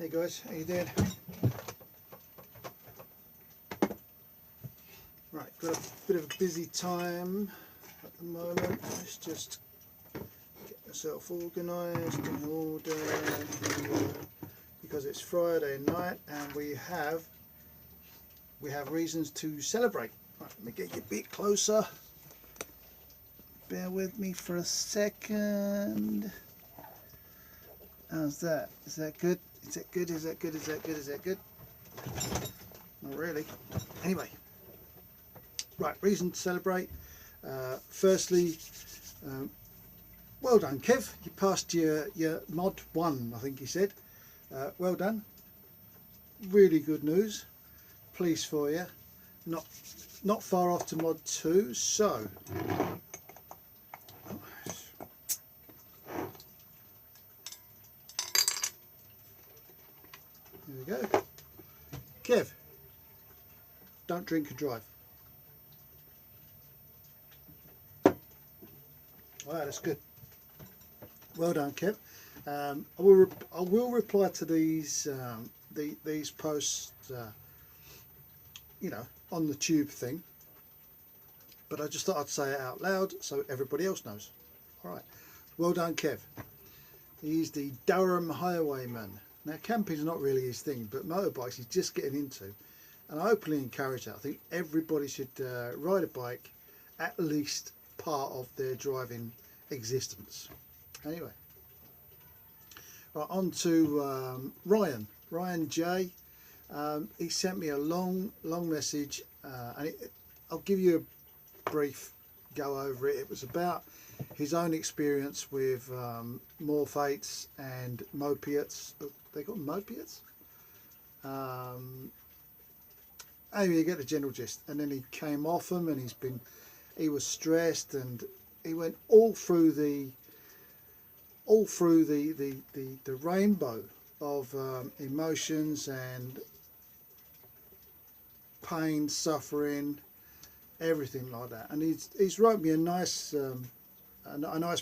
Hey guys, how you doing? Right, got a bit of a busy time at the moment. Let's just get myself organised in order because it's Friday night and we have reasons to celebrate. Right, let me get you a bit closer. Bear with me for a second. How's that? Is that good? Is that good? Is that good? Is that good? Is that good? Not really. Anyway, right, reason to celebrate. Firstly, well done, Kev. You passed your mod 1, I think you said. Well done. Really good news. Pleased for you. Not far off to mod 2. So. There we go. Kev, don't drink and drive. Wow, that's good. Well done, Kev. I will reply to these posts, you know, on the tube thing. But I just thought I'd say it out loud so everybody else knows. All right. Well done, Kev. He's the Durham Highwayman. Now, camping is not really his thing, but motorbikes he's just getting into, and I openly encourage that. I think everybody should ride a bike at least part of their driving existence. Anyway, right, on to Ryan J. He sent me a long message, and I'll give you a brief go over it. It was about his own experience with morphates and mopiates. They got mopiates. Anyway, you get the general gist. And then he came off them, and he was stressed, and he went all through the rainbow of emotions and pain, suffering, everything like that. And he's wrote me a nice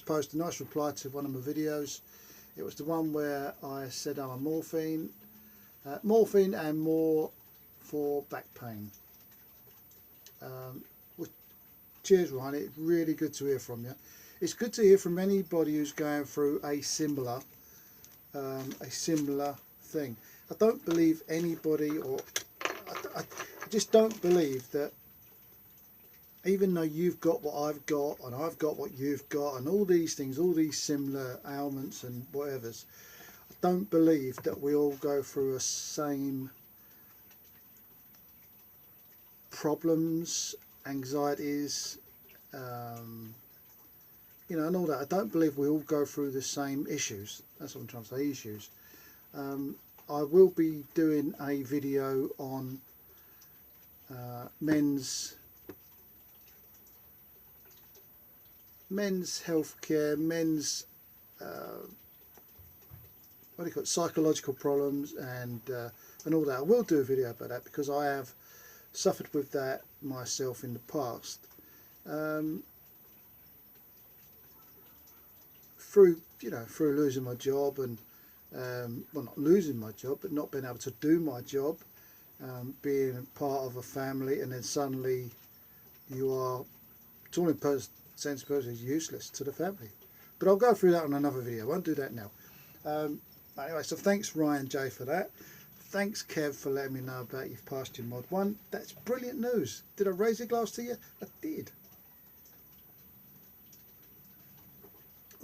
post, a nice reply to one of my videos. It was the one where I said I'm a morphine and more for back pain. Well, cheers, Ryan. It's really good to hear from you. It's good to hear from anybody who's going through a similar thing. I don't believe anybody, or I just don't believe that. Even though you've got what I've got, and I've got what you've got, and all these things, all these similar ailments and whatevers, I don't believe that we all go through the same problems, anxieties, you know, and all that. I don't believe we all go through the same issues. That's what I'm trying to say, issues. I will be doing a video on men's healthcare, men's what do you call it, psychological problems, and all that. I will do a video about that because I have suffered with that myself in the past, through losing my job, and well, not losing my job, but not being able to do my job, being part of a family, and then suddenly you are, to all sense person, is useless to the family. But I'll go through that on another video. I won't do that now. Anyway, so thanks Ryan J for that. Thanks Kev for letting me know about you've passed your mod 1. That's brilliant news. Did I raise a glass to you? I did.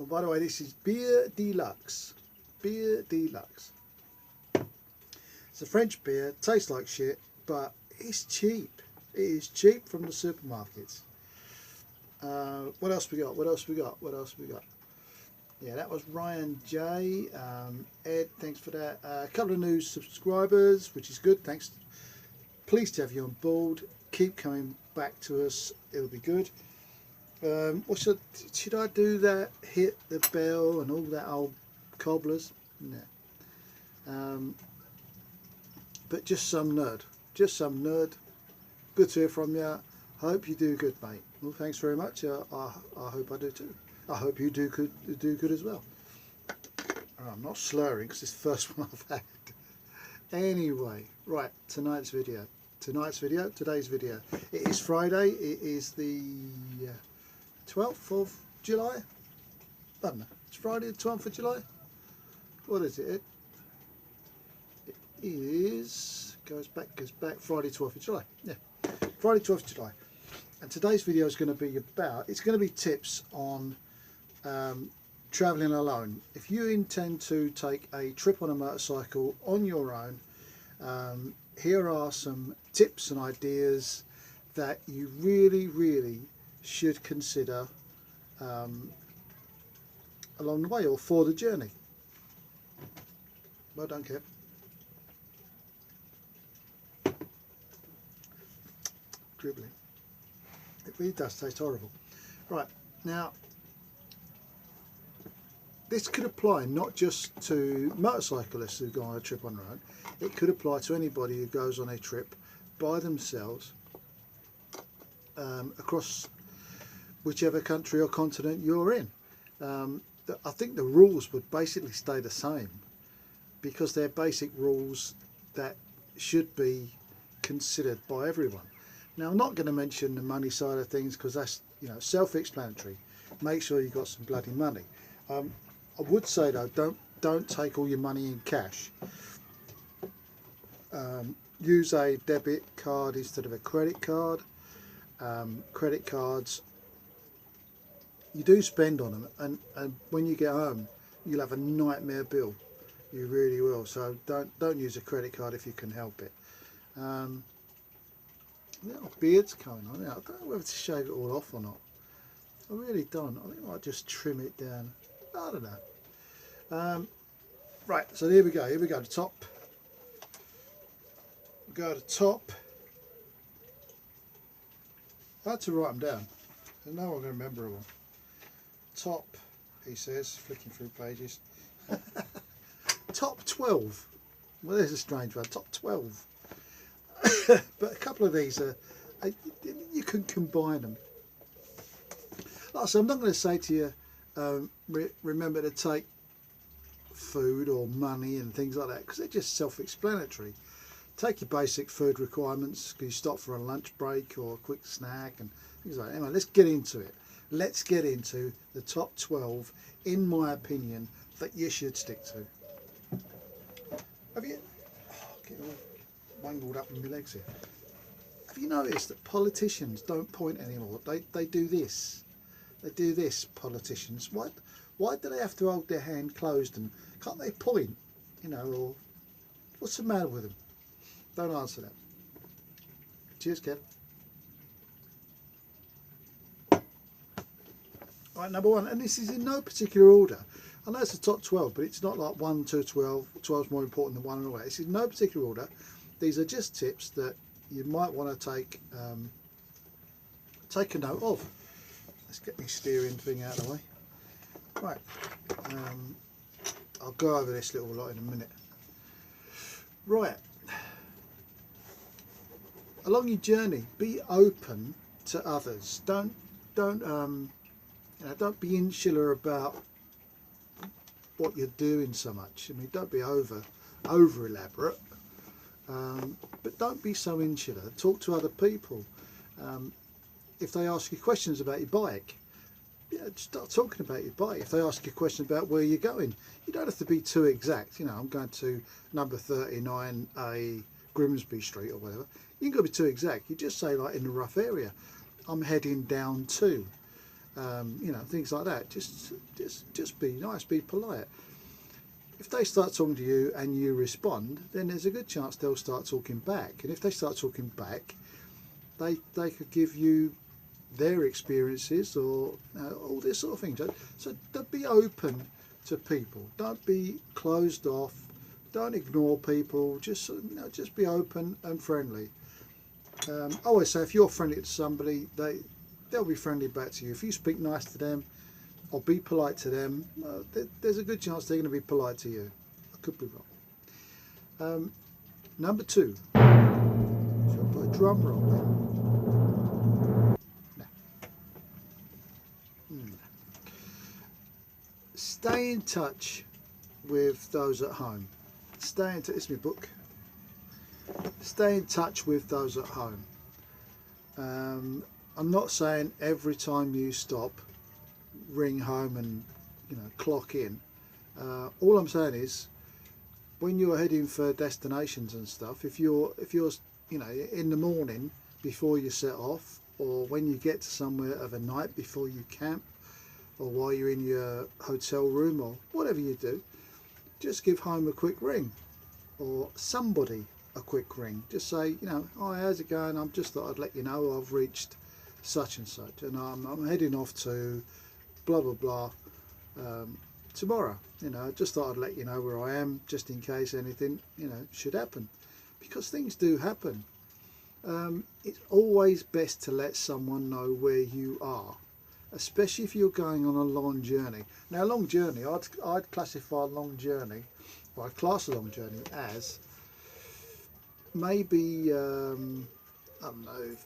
Oh, by the way, this is Beer Deluxe. Beer Deluxe. It's a French beer. Tastes like shit, but it's cheap. It is cheap from the supermarkets. What else we got? Yeah, that was Ryan J. Ed, thanks for that. A couple of new subscribers, which is good. Thanks. Pleased to have you on board. Keep coming back to us. It'll be good. Should I do that? Hit the bell and all that old cobblers? No. But just some nerd. Good to hear from you. Hope you do good, mate. Well, thanks very much. I hope I do too. I hope you do good as well. I'm not slurring because it's the first one I've had. Anyway, right, today's video. It is Friday. It is the 12th of July. I don't know. It's Friday the 12th of July. What is it? It is goes back. Friday 12th of July. Yeah, Friday 12th of July. And today's video is going to be about. It's going to be tips on travelling alone. If you intend to take a trip on a motorcycle on your own, here are some tips and ideas that you really should consider along the way or for the journey. Well done, Kev. Dribbling. It really does taste horrible. Right, now this could apply not just to motorcyclists who go on a trip on their own. It could apply to anybody who goes on a trip by themselves across whichever country or continent you're in. I think the rules would basically stay the same because they're basic rules that should be considered by everyone. Now, I'm not going to mention the money side of things because that's, you know, self-explanatory. Make sure you've got some bloody money. I would say though, don't take all your money in cash. Use a debit card instead of a credit card. Credit cards, you do spend on them, and when you get home, you'll have a nightmare bill. You really will. So don't use a credit card if you can help it. Little beard's coming on. I don't know whether to shave it all off or not. I really don't. I think I might just trim it down. I don't know. Right, so here we go. Here we go. The top. Go to the top. I had to write them down. There's no one going to remember them. Top, he says, flicking through pages. Top 12. Well, there's a strange one. Top 12. But a couple of these are, you can combine them. Like I said, I'm not going to say to you, remember to take food or money and things like that, because they're just self-explanatory. Take your basic food requirements, because you stop for a lunch break or a quick snack and things like that. Anyway, let's get into it. Let's get into the top 12, in my opinion, that you should stick to. Have you... Oh, getting all wangled up in my legs here. Have you noticed that politicians don't point anymore? They do this. They do this, politicians. Why do they have to hold their hand closed and can't they point? You know, or what's the matter with them? Don't answer that. Cheers, Kev. Right, number one, and this is in no particular order. I know it's the top 12, but it's not like 1 to 12. 12 is more important than 1 and all that. It's in no particular order. These are just tips that you might want to take a note of. Let's get my steering thing out of the way. Right, I'll go over this little lot in a minute. Right, along your journey, be open to others. Don't be insular about what you're doing so much. I mean, don't be over elaborate, but don't be so insular. Talk to other people. If they ask you questions about your bike, start talking about your bike. If they ask you questions about where you're going, you don't have to be too exact. You know, I'm going to number 39A Grimsby Street or whatever. You ain't got to be too exact. You just say, like, in the rough area, I'm heading down to, you know, things like that. Just be nice, be polite. If they start talking to you and you respond, then there's a good chance they'll start talking back. And if they start talking back, they could give you their experiences or all this sort of thing. So don't be open to people. Don't be closed off. Don't ignore people. Just be open and friendly. I always say, if you're friendly to somebody, they'll be friendly back to you. If you speak nice to them or be polite to them, there's a good chance they're going to be polite to you. I could be wrong. Number 2. Should I put a drum roll in? Stay in touch with those at home. Stay in touch. It's my book. stay in touch with those at home. I'm not saying every time you stop, ring home and clock in. All I'm saying is, when you're heading for destinations and stuff, if you're in the morning before you set off, or when you get to somewhere of a night before you camp, or while you're in your hotel room, or whatever you do, just give home a quick ring, or somebody a quick ring. Just say, "Hi, how's it going? I'm just thought I'd let you know I've reached such and such, and I'm heading off to blah blah blah tomorrow. Just thought I'd let you know where I am, just in case anything should happen," because things do happen. It's always best to let someone know where you are, especially if you're going on a long journey. Now, a long journey, I'd classify a long journey, or I'd class a long journey as maybe I don't know,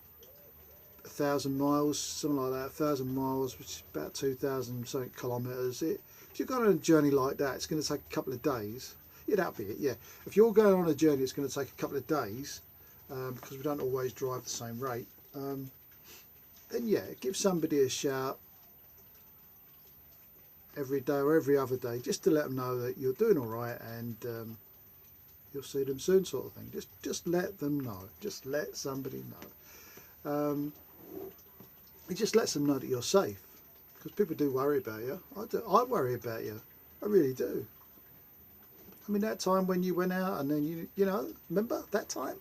1,000 miles, something like that. 1,000 miles, which is about 2,000 something kilometres. If you're going on a journey like that, it's going to take a couple of days. Yeah, that'll be it. Yeah, if you're going on a journey, it's going to take a couple of days, because we don't always drive the same rate. Then yeah, give somebody a shout every day or every other day, just to let them know that you're doing all right, and you'll see them soon, sort of thing. Just let them know. Just let somebody know. It just lets them know that you're safe, because people do worry about you. I worry about you. I really do. I mean, that time when you went out, and then you remember that time?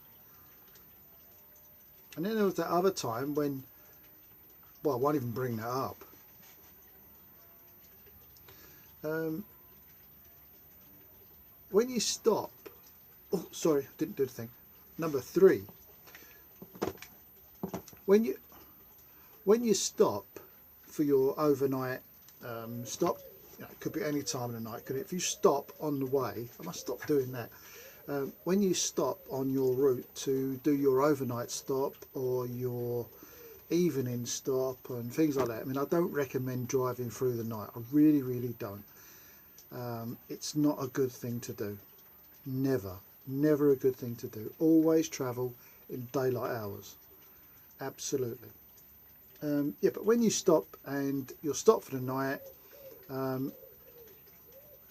And then there was that other time when, well, I won't even bring that up. When you stop, oh sorry, I didn't do the thing. Number 3, when you stop for your overnight stop, it could be any time of the night. If you stop on the way, I must stop doing that. When you stop on your route to do your overnight stop or your evening stop and things like that, I mean, I don't recommend driving through the night. I really, really don't. It's not a good thing to do. Never a good thing to do. Always travel in daylight hours. Absolutely. Yeah, but when you stop, and you'll stop for the night,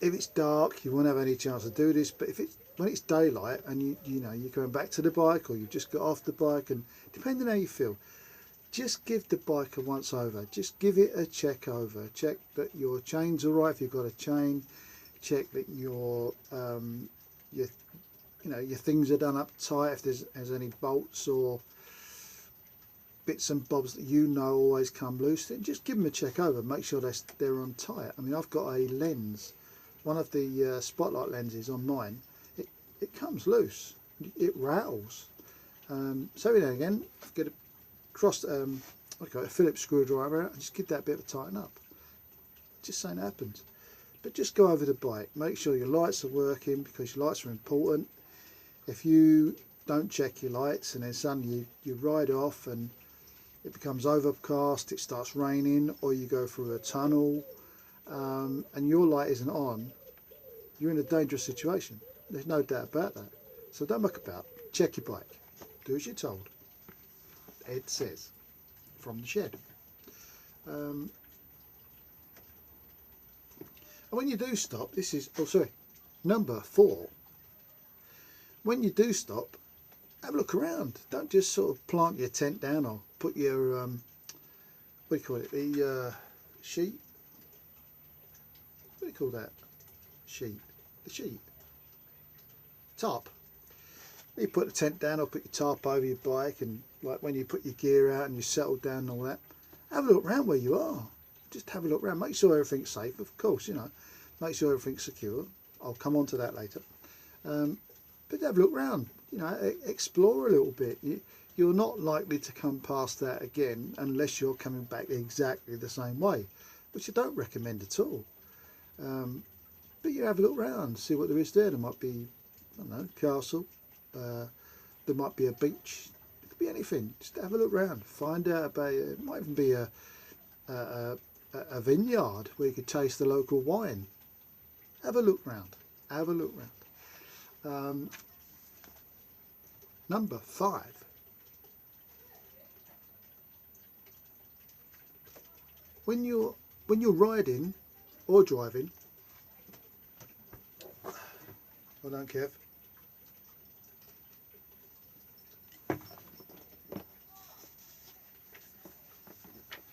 if it's dark, you won't have any chance to do this. But when it's daylight, and you're going back to the bike, or you've just got off the bike, and depending on how you feel, just give the bike a once over. Just give it a check over. Check that your chain's all right if you've got a chain. Check that your things are done up tight, if there's any bolts or bits and bobs that always come loose. Then just give them a check over. Make sure they're on tight. I mean, I've got a lens, one of the spotlight lenses on mine. It comes loose. It rattles. So every now and again, I get a Phillips screwdriver out and just give that bit of a tighten up. Just saying it happens. But just go over the bike. Make sure your lights are working, because your lights are important. If you don't check your lights, and then suddenly you ride off and it becomes overcast, it starts raining, or you go through a tunnel, and your light isn't on, you're in a dangerous situation. There's no doubt about that. So don't muck about. Check your bike. Do as you're told. Ed says, from the shed. And when you do stop, this is, number 4. When you do stop, have a look around. Don't just sort of plant your tent down, or put your, what do you call it, the sheet? What do you call that? Sheet. The sheet. Tarp. You put the tent down, or put your tarp over your bike, and like when you put your gear out and you settle down and all that, have a look around where you are. Just have a look around. Make sure everything's safe, of course, make sure everything's secure. I'll come on to that later. But have a look around, explore a little bit. You're not likely to come past that again unless you're coming back exactly the same way, which I don't recommend at all. But you have a look around, see what there is there. There might be, I don't know, castle. There might be a beach. It could be anything. Just have a look around. Find out about it. It might even be a vineyard where you could taste the local wine. Have a look round. Have a look round. Number 5. When you're riding or driving, I don't care.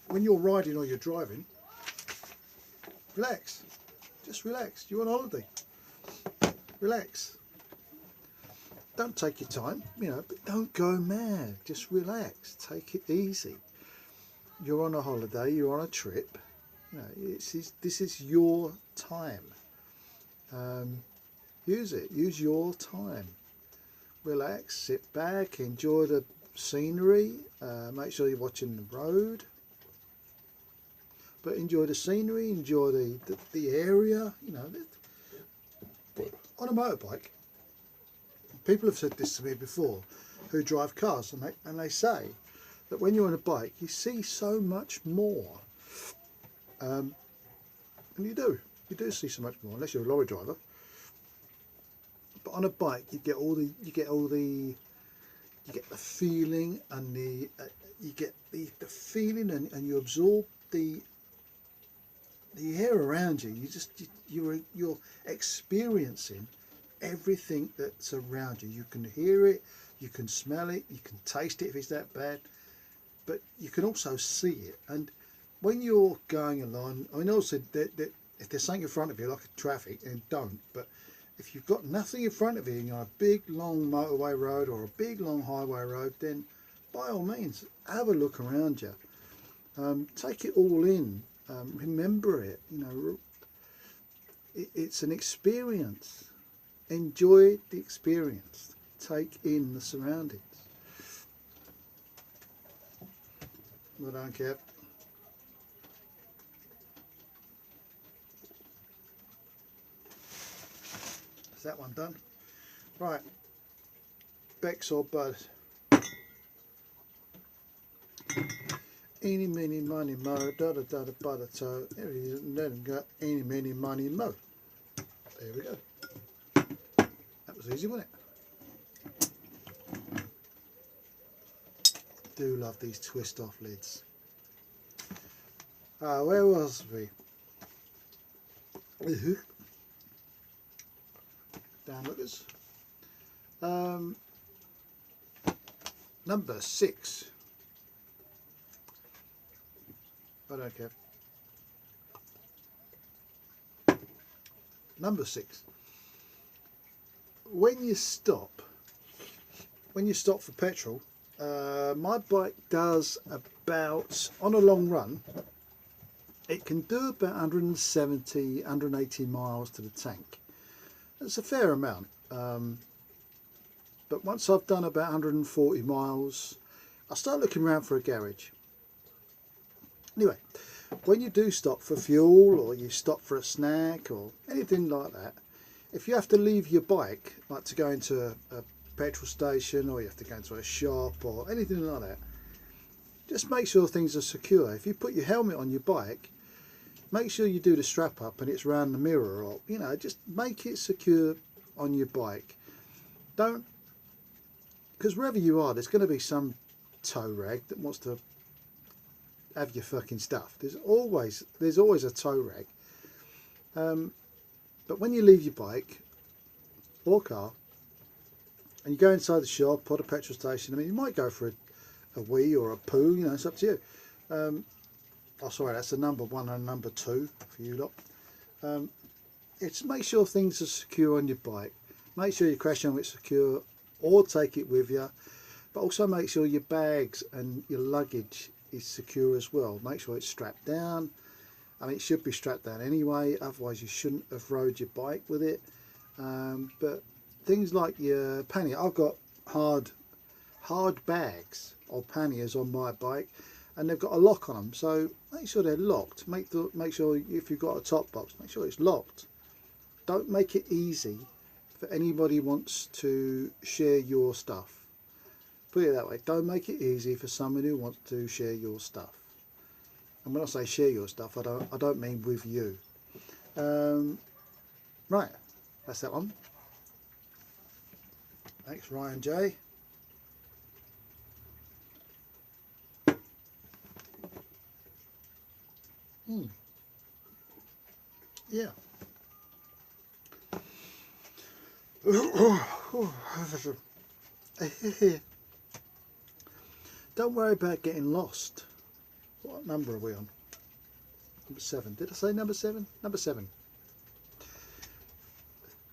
When you're riding or you're driving, relax. Just relax. You're on holiday. Relax. Don't take your time, you know, but don't go mad. Just relax. Take it easy. You're on a holiday. You're on a trip. You know, this is your time. Use it. Use your time. Relax. Sit back. Enjoy the scenery. Make sure you're watching the road. But enjoy the scenery. Enjoy the area. You know, on a motorbike. People have said this to me before, who drive cars, and they say that when you're on a bike, you see so much more, and you do see so much more, unless you're a lorry driver. But on a bike, you get the feeling, and you get the feeling, and you absorb the air around you. You're experiencing everything that's around you. You can hear it, you can smell it, you can taste it if it's that bad, but you can also see it. And when you're going along, I know said that if there's something in front of you like a traffic, then don't. But if you've got nothing in front of you and you're on a big long motorway road or a big long highway road, then by all means have a look around you. Take it all in. Remember it. You know, it's an experience. Enjoy the experience. Take in the surroundings. Well done, Kev. Is that one done? Right. Bex or Bud? Eeny, meeny, miny, mo, da da da da, butter toe. There he is. Let him go. Eeny, meeny, miny, mo. There we go. That was easy, wasn't it? Do love these twist off lids. Where was we? Downlookers. Number 6. I don't care. Number 6. When you stop for petrol, my bike does about, on a long run, it can do about 170, 180 miles to the tank. That's a fair amount. But once I've done about 140 miles, I start looking around for a garage. Anyway, when you do stop for fuel, or you stop for a snack or anything like that, if you have to leave your bike, like to go into a petrol station, or you have to go into a shop or anything like that, just make sure things are secure. If you put your helmet on your bike, make sure you do the strap up and it's around the mirror, or, you know, just make it secure on your bike. Don't, because wherever you are, there's going to be some tow rag that wants to have your fucking stuff. There's always a tow rag. But when you leave your bike or car and you go inside the shop or the petrol station, I mean, you might go for a wee or a poo, you know, it's up to you. Oh, sorry, that's the number 1 and number 2 for you lot. It's make sure things are secure on your bike. Make sure your crash helmet's secure, or take it with you. But also make sure your bags and your luggage is secure as well. Make sure it's strapped down. I mean, it should be strapped down anyway, otherwise you shouldn't have rode your bike with it. But things like your pannier, I've got hard bags or panniers on my bike, and they've got a lock on them, so make sure they're locked. Make sure if you've got a top box, make sure it's locked. Don't make it easy for anybody who wants to share your stuff. Put it that way. Don't make it easy for somebody who wants to share your stuff. And when I say share your stuff, I don't mean with you. Right, that's that one. Thanks, Ryan J. Mm. Yeah. Don't worry about getting lost. What number are we on? Number 7. Did I say number 7? Number 7.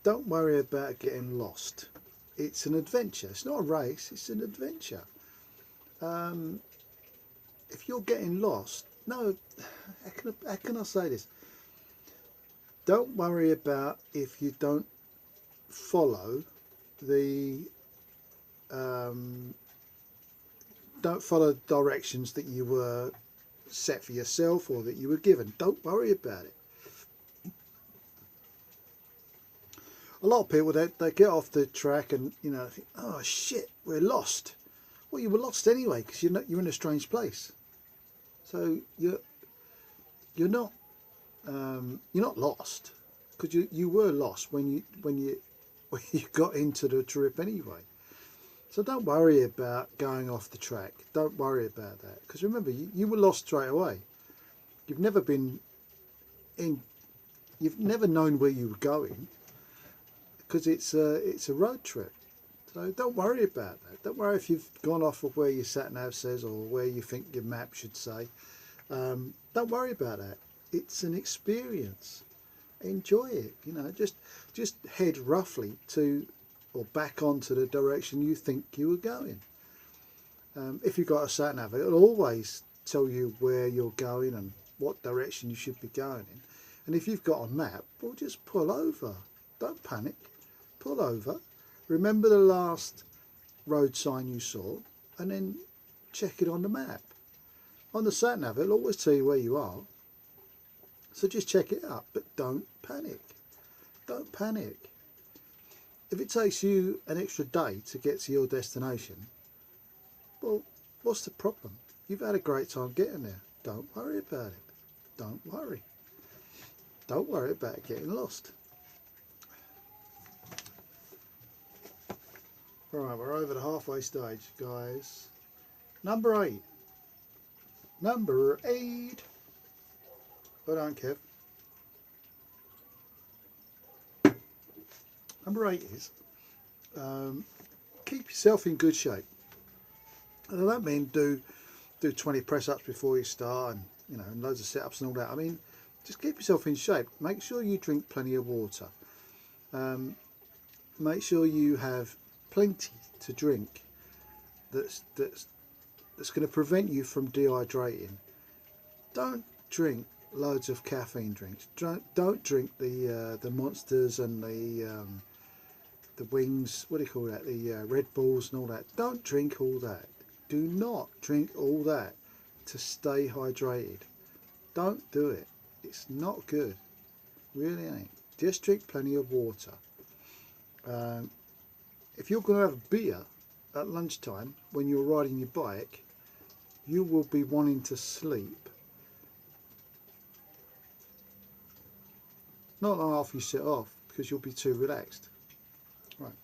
Don't worry about getting lost. It's an adventure. It's not a race, it's an adventure. If you're getting lost, no, how can I say this? Don't worry about if you don't follow the don't follow directions that you were set for yourself or that you were given. Don't worry about it. A lot of people, they get off the track and, you know, think, oh shit, we're lost. Well, you were lost anyway because you're in a strange place. So you're not lost because you were lost when you got into the trip anyway. So don't worry about going off the track. Don't worry about that because remember you were lost straight away. You've never been in. You've never known where you were going because it's a road trip. So don't worry about that. Don't worry if you've gone off of where your sat nav says or where you think your map should say. Don't worry about that. It's an experience. Enjoy it. You know, just head roughly to or back onto the direction you think you were going. If you've got a sat nav, it'll always tell you where you're going and what direction you should be going in. And if you've got a map, well, just pull over. Don't panic. Pull over. Remember the last road sign you saw, and then check it on the map. On the sat nav, it'll always tell you where you are. So just check it out, but don't panic. Don't panic. If it takes you an extra day to get to your destination, well, what's the problem? You've had a great time getting there. Don't worry about it. Don't worry. Don't worry about getting lost. Right, we're over the halfway stage, guys. Number 8. Number 8. Well done, Kev. Number 8 is keep yourself in good shape. And I don't mean do 20 press-ups before you start and, you know, and loads of sit-ups and all that. I mean, just keep yourself in shape. Make sure you drink plenty of water. Make sure you have plenty to drink that's going to prevent you from dehydrating. Don't drink loads of caffeine drinks. Don't drink the monsters and the wings, what do you call that, the Red Bulls and all that. Don't drink all that. Do not drink all that to stay hydrated. Don't do it. It's not good. Really ain't. Just drink plenty of water. If you're going to have a beer at lunchtime when you're riding your bike, you will be wanting to sleep not long after you set off because you'll be too relaxed. Right.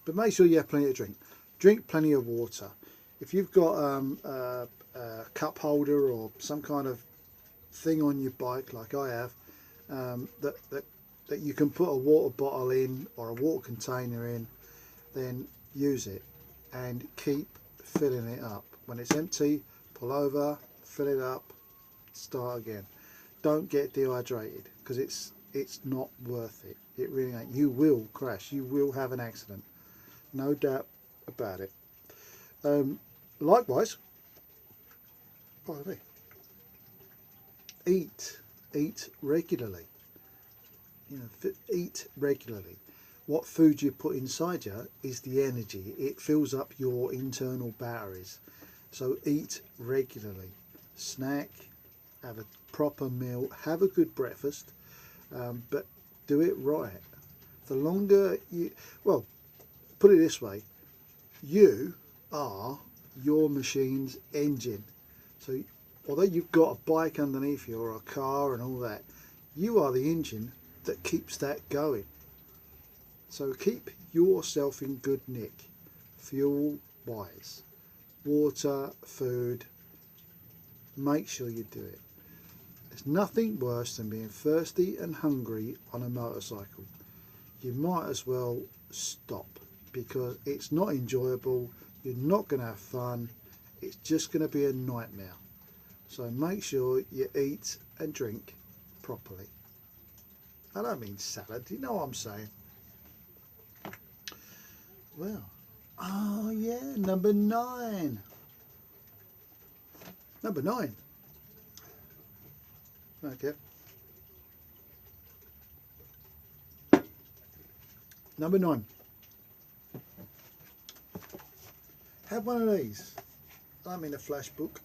But make sure you have plenty to drink. Drink plenty of water. If you've got a cup holder or some kind of thing on your bike like I have, that you can put a water bottle in or a water container in, then use it and keep filling it up. When it's empty, pull over, fill it up, start again. Don't get dehydrated because it's not worth it. It really ain't. You will crash. You will have an accident. No doubt about it. Likewise, pardon me, eat regularly. You know, eat regularly. What food you put inside you is the energy. It fills up your internal batteries. So eat regularly. Snack, have a proper meal, have a good breakfast, but do it right. The longer you, well, put it this way, you are your machine's engine. So although you've got a bike underneath you or a car and all that, you are the engine that keeps that going. So keep yourself in good nick, fuel wise, water, food, make sure you do it. There's nothing worse than being thirsty and hungry on a motorcycle. You might as well stop, because it's not enjoyable, you're not going to have fun, it's just going to be a nightmare. So make sure you eat and drink properly. I don't mean salad, you know what I'm saying. Well, oh yeah, number 9. Number 9. Okay. Number 9. Have one of these. I'm in a flash book.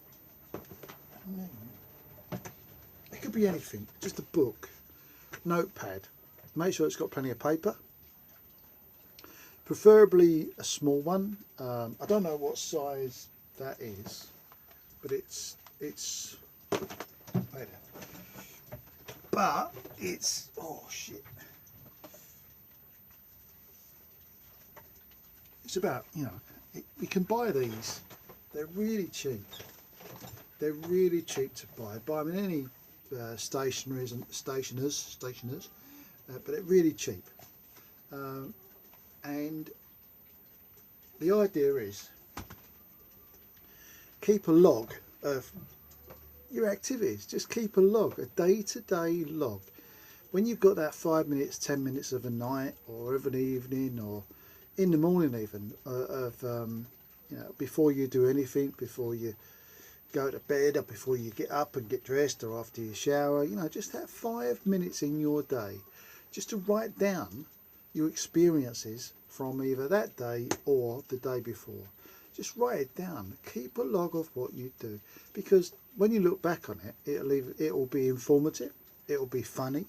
It could be anything, just a book, notepad. Make sure it's got plenty of paper. Preferably a small one. I don't know what size that is, but it's but it's, oh shit, it's about, you know, you can buy these, they're really cheap. They're really cheap to buy. Buy them in any stationers, but they're really cheap. And the idea is, keep a log of your activities. Just keep a log, a day-to-day log. When you've got that 5 minutes, 10 minutes of a night, or of an evening, or in the morning even, you know, before you do anything, before you go to bed, or before you get up and get dressed, or after you shower, you know, just have 5 minutes in your day just to write down your experiences from either that day or the day before. Just write it down. Keep a log of what you do, because when you look back on it, it'll be informative, it'll be funny,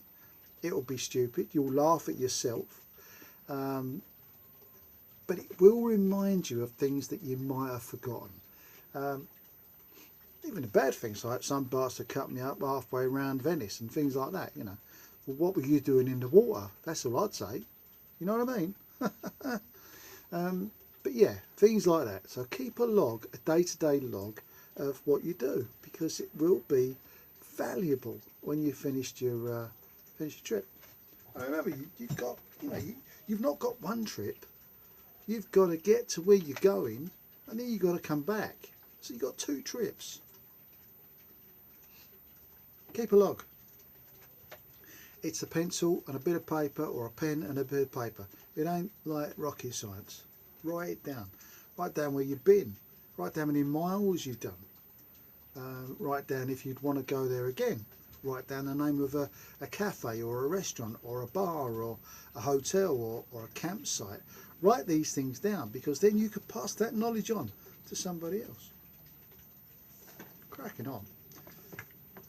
it'll be stupid, you'll laugh at yourself, but it will remind you of things that you might have forgotten. Even the bad things, like some bastard cut me up halfway around Venice and things like that, you know. Well, what were you doing in the water? That's all I'd say. You know what I mean? But yeah, things like that. So keep a log, a day-to-day log of what you do, because it will be valuable when you finished your trip. And remember, you've got, you know, you've not got one trip. You've got to get to where you're going, and then you've got to come back. So you've got 2 trips. Keep a log. It's a pencil and a bit of paper, or a pen and a bit of paper. It ain't like rocket science. Write it down. Write down where you've been. Write down how many miles you've done. Write down if you'd want to go there again. Write down the name of a cafe, or a restaurant, or a bar, or a hotel, or a campsite. Write these things down, because then you could pass that knowledge on to somebody else. Cracking on.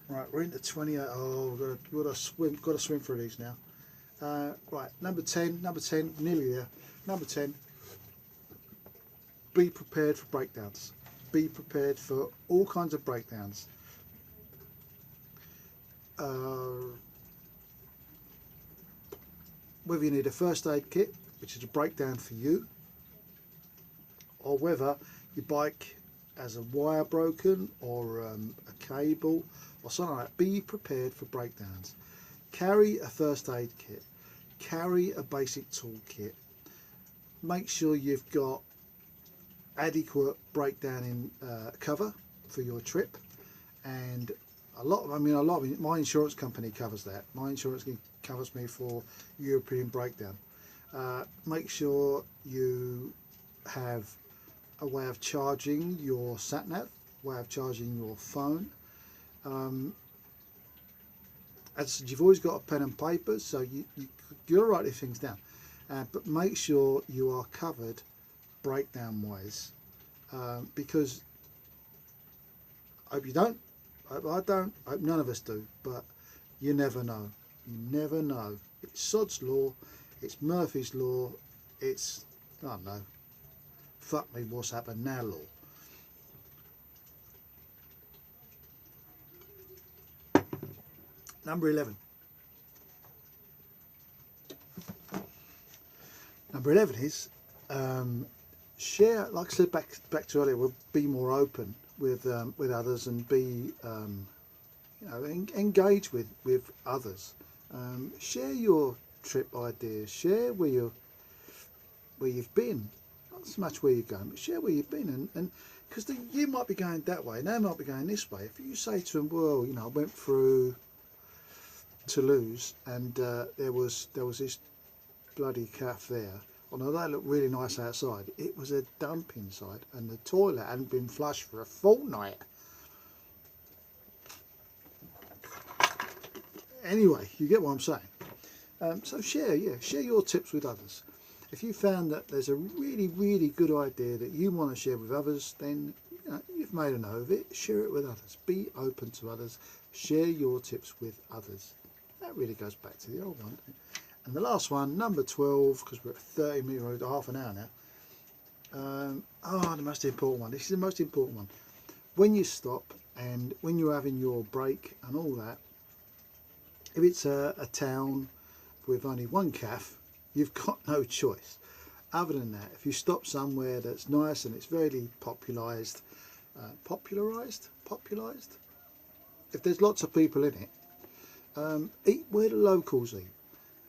Right, we're into 28. Oh, we've got to swim through these now. Right, number 10, nearly there. Number 10, be prepared for breakdowns. Be prepared for all kinds of breakdowns. Whether you need a first aid kit, which is a breakdown for you, or whether your bike has a wire broken, or a cable, or something like that, be prepared for breakdowns. Carry a first aid kit. Carry a basic tool kit. Make sure you've got adequate breakdown in cover for your trip, and a lot of it, my insurance company covers that. My insurance covers me for European breakdown. Make sure you have a way of charging your sat-nav, way of charging your phone. As I said, you've always got a pen and paper, so you'll write these things down. But make sure you are covered breakdown wise, because I hope you don't, I hope I don't, I hope none of us do, but you never know. You never know. It's Sod's law, it's Murphy's law, it's, I don't know, fuck me, what's happened now law. Number 11. Number 11 is share, like I said back to earlier, we'll be more open with others, and be know, engage with others. Share your trip ideas. Share where you've been. Not so much where you're going, but share where you've been. And because you might be going that way, and they might be going this way. If you say to them, well, you know, I went through Toulouse, and there was this bloody cafe there. Although that looked really nice outside, it was a dump inside, and the toilet hadn't been flushed for a fortnight. Anyway, you get what I'm saying. So share your tips with others. If you found that there's a really good idea that you want to share with others, then you've made a note of it. Share it with others. Be open to others. Share your tips with others. That really goes back to the old one. And the last one, number 12, because we're at 30 minutes, half an hour now. The most important one. This is the most important one. When you stop and when you're having your break and all that, if it's a town with only one cafe, you've got no choice. Other than that, if you stop somewhere that's nice and it's very popularised, if there's lots of people in it, eat where the locals eat.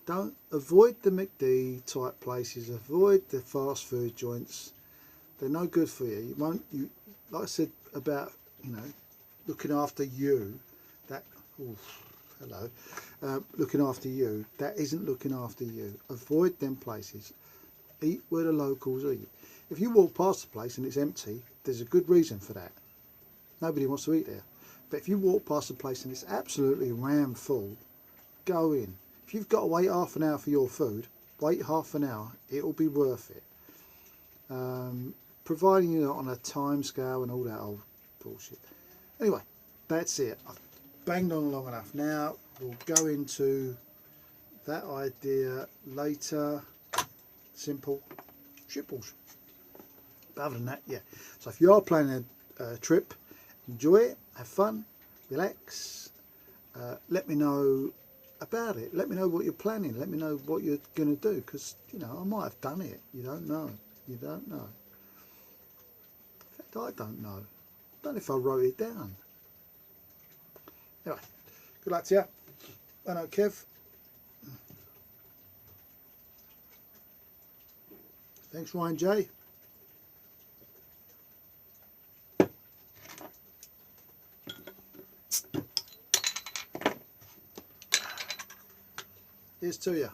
Don't avoid the McD type places. Avoid the fast food joints. They're no good for you. Like I said about looking after you. Looking after you. That isn't looking after you. Avoid them places. Eat where the locals eat. If you walk past a place and it's empty, there's a good reason for that. Nobody wants to eat there. But if you walk past a place and it's absolutely ram full, go in. If you've got to wait half an hour for your food, wait half an hour. It'll be worth it. Providing you're not on a time scale and all that old bullshit. Anyway, that's it. I've banged on long enough. Now we'll go into that idea later. Simple triples. But other than that, yeah. So if you are planning a trip, enjoy it, have fun, relax. Let me know about it. Let me know what you're planning. Let me know what you're going to do, because I might have done it. You don't know. You don't know. In fact, I don't know. I don't know if I wrote it down. Anyway, good luck to you. I know, Kev. Thanks, Ryan J. Here's to you.